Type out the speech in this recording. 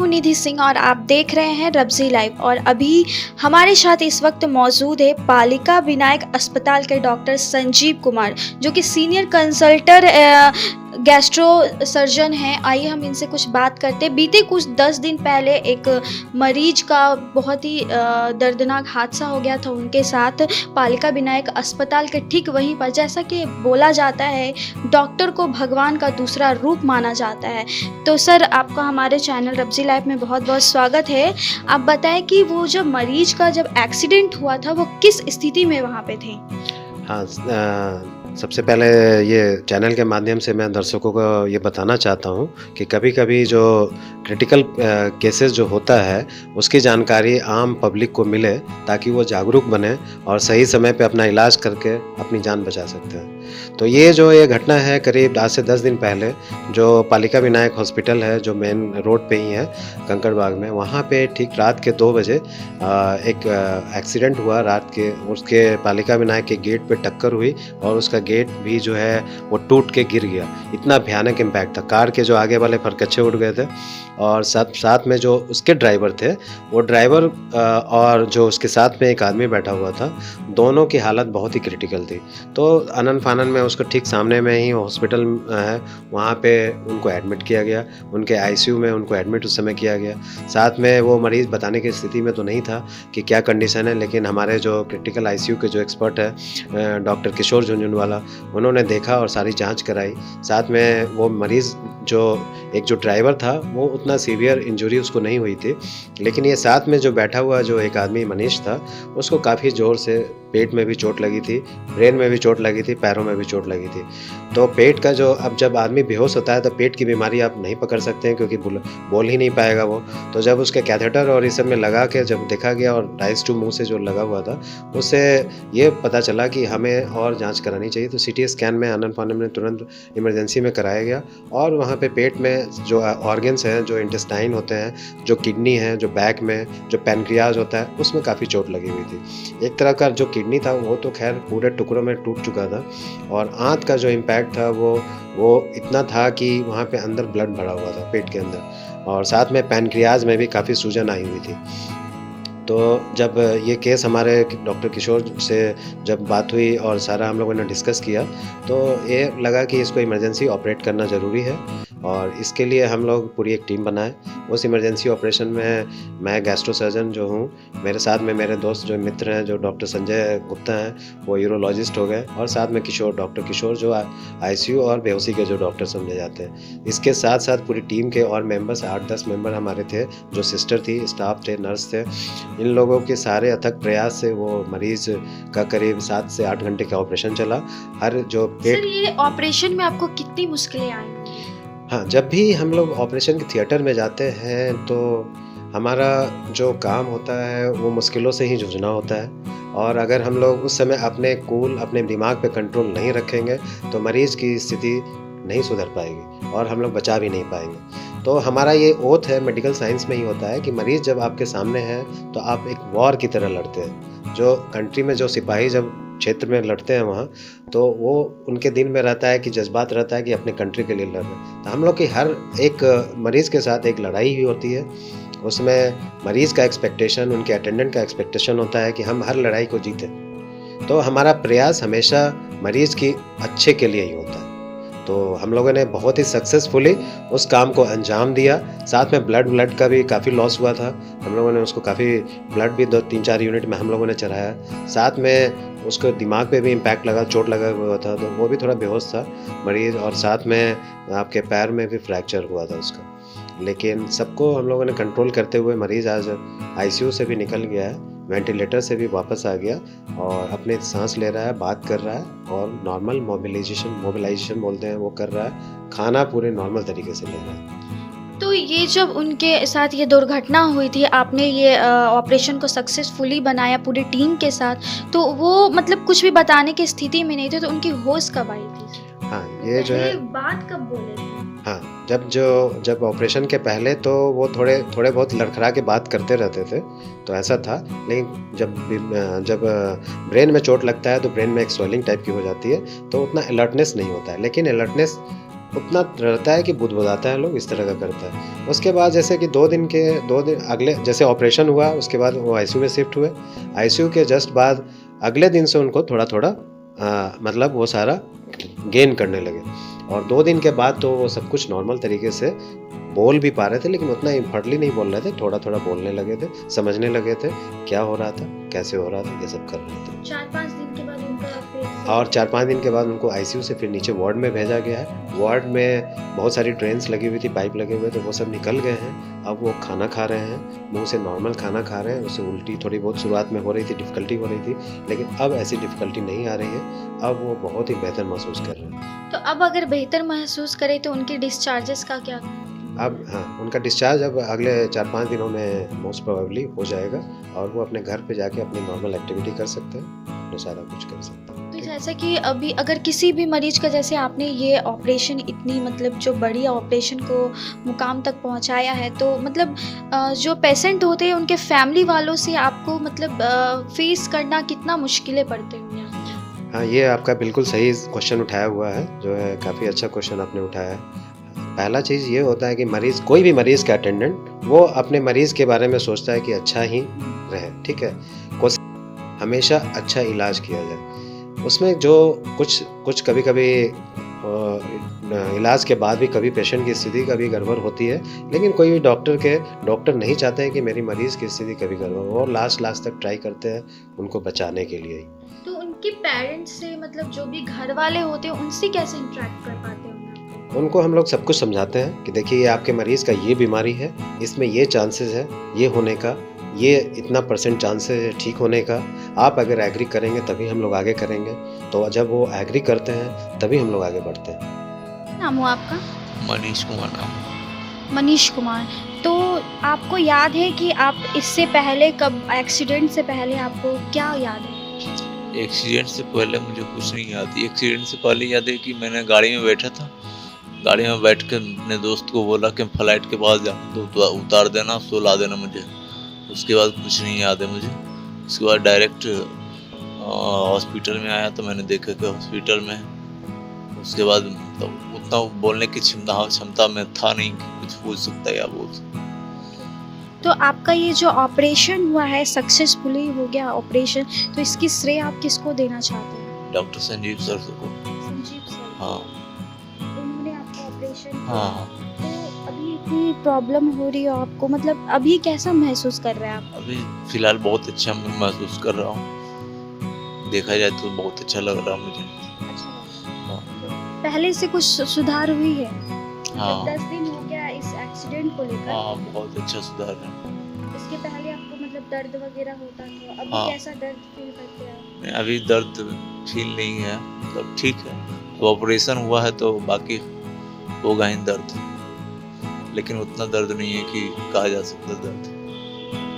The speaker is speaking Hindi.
हूँ निधि सिंह और आप देख रहे हैं रब्जी लाइव। और अभी हमारे साथ इस वक्त मौजूद है पालिका विनायक अस्पताल के डॉक्टर संजीव कुमार, जो कि सीनियर कंसल्टेंट गैस्ट्रो सर्जन हैं। आइए हम इनसे कुछ बात करते हैं। बीते कुछ 10 दिन पहले एक मरीज का बहुत ही दर्दनाक हादसा हो गया था उनके साथ, पालिका विनायक अस्पताल के ठीक वहीं पर। जैसा कि बोला जाता है, डॉक्टर को भगवान का दूसरा रूप माना जाता है। तो सर, आपका हमारे चैनल रब्जी लाइफ में बहुत बहुत स्वागत है। आप बताएं कि वो जब मरीज का जब एक्सीडेंट हुआ था, वो किस स्थिति में वहाँ पे थे? हाँ, सबसे पहले ये चैनल के माध्यम से मैं दर्शकों को ये बताना चाहता हूँ कि कभी-कभी जो क्रिटिकल केसेस जो होता है, उसकी जानकारी आम पब्लिक को मिले ताकि वो जागरूक बने और सही समय पे अपना इलाज करके अपनी जान बचा सकते हैं। तो ये घटना है करीब आज से 10 दिन पहले, जो पालिका विनायक हॉस्पिटल है, जो मेन रोड पे ही है कंकड़बाग में, वहाँ पे ठीक रात के 2 बजे एक एक्सीडेंट हुआ रात के। उसके पालिका विनायक के गेट पे टक्कर हुई और उसका गेट भी जो है वो टूट के गिर गया। इतना भयानक इम्पैक्ट था। कार के जो आगे वाले फरकच्चे उड़ गए थे और साथ साथ में जो उसके ड्राइवर थे, वो ड्राइवर और जो उसके साथ में एक आदमी बैठा हुआ था, दोनों की हालत बहुत ही क्रिटिकल थी। तो आनन-फानन में उसको ठीक सामने में ही हॉस्पिटल है, वहाँ पे उनको एडमिट किया गया। उनके आईसीयू में उनको एडमिट उस समय किया गया। साथ में वो मरीज़ बताने की स्थिति में तो नहीं था कि क्या कंडीशन है, लेकिन हमारे जो क्रिटिकल आईसीयू के जो एक्सपर्ट है डॉक्टर किशोर झुनझुनवाला, उन्होंने देखा और सारी जाँच कराई। साथ में वो मरीज़ जो ड्राइवर था, वो उतना सीवियर इंजरी उसको नहीं हुई थी, लेकिन ये साथ में जो बैठा हुआ जो एक आदमी मनीष था, उसको काफ़ी ज़ोर से पेट में भी चोट लगी थी, ब्रेन में भी चोट लगी थी, पैरों में भी चोट लगी थी। तो पेट का जो, अब जब आदमी बेहोश होता है तो पेट की बीमारी आप नहीं पकड़ सकते हैं, क्योंकि बोल ही नहीं पाएगा वो। तो जब उसके कैथेटर और इस सब में लगा के जब देखा गया और राइस टू मुँह से जो लगा हुआ था, उससे ये पता चला कि हमें और जाँच करानी चाहिए। तो सीटी स्कैन में आनन-फानन में तुरंत इमरजेंसी में कराया गया और वहाँ पे पेट में जो ऑर्गन्स हैं, जो इंटेस्टाइन होते हैं, जो किडनी है, जो बैक में जो पैनक्रियाज़ होता है, उसमें काफ़ी चोट लगी हुई थी। एक तरह का जो किडनी था वो तो खैर पूरे टुकड़ों में टूट चुका था और आँत का जो इम्पैक्ट था वो इतना था कि वहाँ पे अंदर ब्लड भरा हुआ था पेट के अंदर, और साथ में पैनक्रियाज़ में भी काफ़ी सूजन आई हुई थी। तो जब ये केस हमारे डॉक्टर किशोर से जब बात हुई और सारा हम लोगों ने डिस्कस किया, तो ये लगा कि इसको इमरजेंसी ऑपरेट करना ज़रूरी है और इसके लिए हम लोग पूरी एक टीम बनाए। उस इमरजेंसी ऑपरेशन में मैं गैस्ट्रो सर्जन जो हूँ, मेरे साथ में मेरे दोस्त जो मित्र हैं, जो डॉक्टर संजय गुप्ता हैं, वो यूरोलॉजिस्ट हो गए, और साथ में डॉक्टर किशोर जो आईसीयू और बेहोशी के जो डॉक्टर समझे जाते हैं। इसके साथ-साथ पूरी टीम के और मेंबर्स 8-10 मेंबर हमारे थे, जो सिस्टर थी, स्टाफ थे, नर्स थे। इन लोगों के सारे अथक प्रयास से वो मरीज़ का करीब 7 से 8 घंटे का ऑपरेशन चला। हर जो पेट सर, ये ऑपरेशन में आपको कितनी मुश्किलें आई? हाँ, जब भी हम लोग ऑपरेशन के थिएटर में जाते हैं, तो हमारा जो काम होता है वो मुश्किलों से ही जूझना होता है, और अगर हम लोग उस समय अपने दिमाग पे कंट्रोल नहीं रखेंगे, तो मरीज़ की स्थिति नहीं सुधर पाएगी और हम लोग बचा भी नहीं पाएँगे। तो हमारा ये ओथ है, मेडिकल साइंस में ही होता है कि मरीज़ जब आपके सामने है, तो आप एक वॉर की तरह लड़ते हैं। जो कंट्री में जो सिपाही जब क्षेत्र में लड़ते हैं वहाँ, तो वो उनके दिल में रहता है कि जज़्बात रहता है कि अपने कंट्री के लिए लड़ रहे हैं। तो हम लोग की हर एक मरीज़ के साथ एक लड़ाई ही होती है। उसमें मरीज़ का एक्सपेक्टेशन, उनके अटेंडेंट का एक्सपेक्टेशन होता है कि हम हर लड़ाई को जीतें। तो हमारा प्रयास हमेशा मरीज़ की अच्छे के लिए ही होता है। तो हम लोगों ने बहुत ही सक्सेसफुली उस काम को अंजाम दिया। साथ में ब्लड का भी काफ़ी लॉस हुआ था। हम लोगों ने उसको काफ़ी ब्लड भी 2-3-4 यूनिट में हम लोगों ने चढ़ाया। साथ में उसको दिमाग पे भी इम्पैक्ट लगा, चोट लगा हुआ था, तो वो भी थोड़ा बेहोश था मरीज़, और साथ में आपके पैर में भी फ्रैक्चर हुआ था उसका। लेकिन सबको हम लोगों ने कंट्रोल करते हुए मरीज़ आज आईसीयू से भी निकल गया है, वेंटिलेटर से भी वापस आ गया और अपनी साँस ले रहा है, बात कर रहा है और नॉर्मल मोबिलाइज़ेशन बोलते हैं वो कर रहा है, खाना पूरे नॉर्मल तरीके से ले रहा है। तो ये जब उनके साथ ये दुर्घटना हुई थी, आपने ये ऑपरेशन को सक्सेसफुली बनाया पूरी टीम के साथ, तो वो मतलब कुछ भी बताने की स्थिति में नहीं थे, तो उनकी होश कब आई थी? हाँ, ये जो है, पहले बात कब बोले थे? हाँ, जब ऑपरेशन के पहले तो वो थोड़े बहुत लड़खड़ा के बात करते रहते थे, तो ऐसा था। लेकिन जब ब्रेन में चोट लगता है, तो ब्रेन में एक स्वेलिंग टाइप की हो जाती है, तो उतना अलर्टनेस नहीं होता है। लेकिन अलर्टनेस उतना रहता है कि बुदबुदाता है लोग, इस तरह का करता है। उसके बाद जैसे कि 2 दिन अगले जैसे ऑपरेशन हुआ, उसके बाद वो आईसीयू में शिफ्ट हुए। आईसीयू के जस्ट बाद अगले दिन से उनको थोड़ा-थोड़ा मतलब वो सारा गेन करने लगे और 2 दिन के बाद तो वो सब कुछ नॉर्मल तरीके से बोल भी पा रहे थे, लेकिन उतना इम्फर्टली नहीं बोल रहे थे, थोड़ा-थोड़ा बोलने लगे थे, समझने लगे थे, क्या हो रहा था, कैसे हो रहा था, ये सब कर रहे थे। 4-5 दिन के बाद उनका फिर और 4-5 दिन के बाद उनको आईसीयू से फिर नीचे वार्ड में भेजा गया है। वार्ड में बहुत सारी ड्रेन्स लगी हुई थी, पाइप लगे हुए थे, वो सब निकल गए हैं। अब वो खाना खा रहे हैं, मुँह से नॉर्मल खाना खा रहे हैं। उससे उल्टी थोड़ी बहुत शुरुआत में हो रही थी, डिफ़िकल्टी हो रही थी, लेकिन अब ऐसी डिफ़िकल्टी नहीं आ रही है। अब वो बहुत ही बेहतर महसूस कर रहे हैं। तो अब अगर बेहतर महसूस करें तो उनके डिस्चार्जेस का क्या? अब हाँ, उनका डिस्चार्ज अब अगले 4-5 दिनों में मोस्ट प्रोबेबली हो जाएगा और वो अपने घर पे जाके अपनी नॉर्मल एक्टिविटी कर सकते हैं, अपना सारा कुछ कर सकते हैं। तो जैसा कि अभी अगर किसी भी मरीज का जैसे आपने ये ऑपरेशन इतनी मतलब जो बड़ी ऑपरेशन को मुकाम तक पहुंचाया है तो मतलब जो पेशेंट होते हैं उनके फैमिली वालों से आपको मतलब फेस करना कितना मुश्किलें पड़ते होंगे? हाँ, ये आपका बिल्कुल सही क्वेश्चन उठाया हुआ है, जो है काफ़ी अच्छा क्वेश्चन आपने उठाया है। पहला चीज़ ये होता है कि मरीज़ कोई भी मरीज़ का अटेंडेंट वो अपने मरीज़ के बारे में सोचता है कि अच्छा ही रहे, ठीक है? कोशिश हमेशा अच्छा इलाज किया जाए। उसमें जो कुछ कभी-कभी इलाज के बाद भी कभी पेशेंट की स्थिति कभी गड़बड़ होती है, लेकिन कोई भी डॉक्टर नहीं चाहते हैं कि मेरी मरीज़ की स्थिति कभी गड़बड़ हो और लास्ट तक ट्राई करते हैं उनको बचाने के लिए ही। तो उनके पेरेंट्स से मतलब जो भी घर वाले होते हैं उनसे कैसे इंटरेक्ट कर पाते हैं? उनको हम लोग सब कुछ समझाते हैं कि देखिए ये आपके मरीज़ का ये बीमारी है, इसमें ये चांसेस है, ये होने का, ये इतना % चांसेस है ठीक होने का। आप अगर एग्री करेंगे तभी हम लोग आगे करेंगे। तो जब वो एग्री करते हैं तभी हम लोग आगे बढ़ते हैं। नाम हुआ आपका? मनीष कुमार नाम। मनीष कुमार। तो आपको याद है कि आप इससे पहले कब एक्सीडेंट से पहले आपको क्या याद है? एक्सीडेंट से पहले मुझे कुछ नहीं याद। एक्सीडेंट से पहले याद है कि मैंने गाड़ी में बैठा था, गाड़ी में बैठ के अपने दोस्त को बोला कि फ्लाइट के पास जाना तो उतार देना, सुला देना मुझे। उसके बाद कुछ नहीं याद है मुझे। उसके बाद डायरेक्ट हॉस्पिटल में आया तो मैंने देखा कि हॉस्पिटल में है। उसके बाद तो उतना बोलने की क्षमता में था नहीं कि कुछ पूछ सकता या बोल सकता। तो आपका ये जो ऑपरेशन हुआ है सक्सेसफुली हो गया ऑपरेशन, तो इसकी श्रेय आप किसको देना चाहते हैं? डॉक्टर संजीव सर को। संजीव सर। हाँ उन्होंने आपका ऑपरेशन किया। हाँ। तो अभी इतनी प्रॉब्लम हो रही है आपको, मतलब अभी कैसा महसूस कर रहे हैं आप? अभी फिलहाल बहुत अच्छा मैं महसूस कर रहा हूँ। देखा जाए तो बहुत अच्छा लग रहा है मुझे। हाँ। पहले से कुछ सुधार हुई है? हाँ 10 दिन हो गया इस एक्सीडेंट को लेकर। हाँ, बहुत अच्छा सुधार है। इसके पहले आपको मतलब दर्द वगैरह होता था, अभी हाँ। कैसा दर्द फील करते हैं आप? नहीं, अभी दर्द फील नहीं है, मतलब ठीक है। तो ऑपरेशन हुआ है तो बाकी होगा ही दर्द, लेकिन उतना दर्द नहीं है कि कहा जा सकता दर्द।